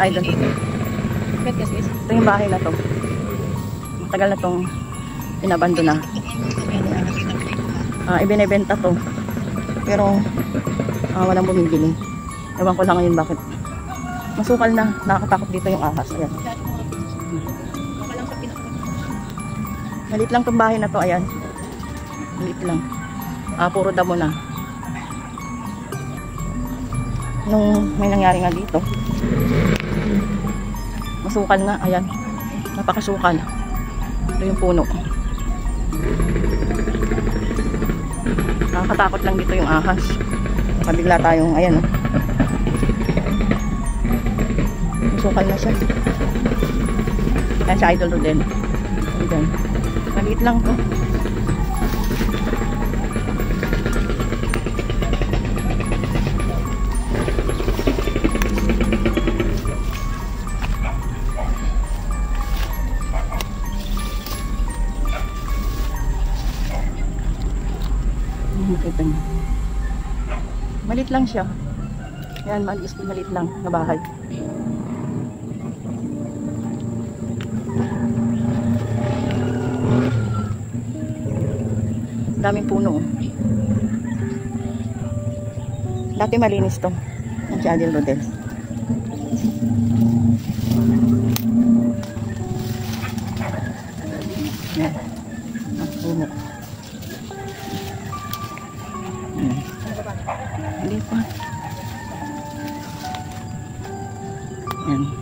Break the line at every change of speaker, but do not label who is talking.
Idol. Ito yung bahay na to. Matagal na tong pinabando na. Ibinebenta to. Pero walang bumibili. Ewan ko lang ngayon bakit. Masukal na. Nakakatakot dito yung ahas. Ayan. Maliit lang tong bahay na to. Ayan. Maliit lang. Puro damo na. Nung may nangyari nga dito, masukal nga. Ayan. Napakasukal. Ito yung puno. Nakakatakot lang dito yung ahas. Kabigla tayong, ayan o. Masukal na siya. Ayan si Idol Rodel. Ayan. Maliit lang to. Makita niyo. Malit lang siya. Yan, malit lang na bahay. Daming puno. Dati malinis to. Ang si Adil Rodel. Yan. Puno. Hindi pa. Yan.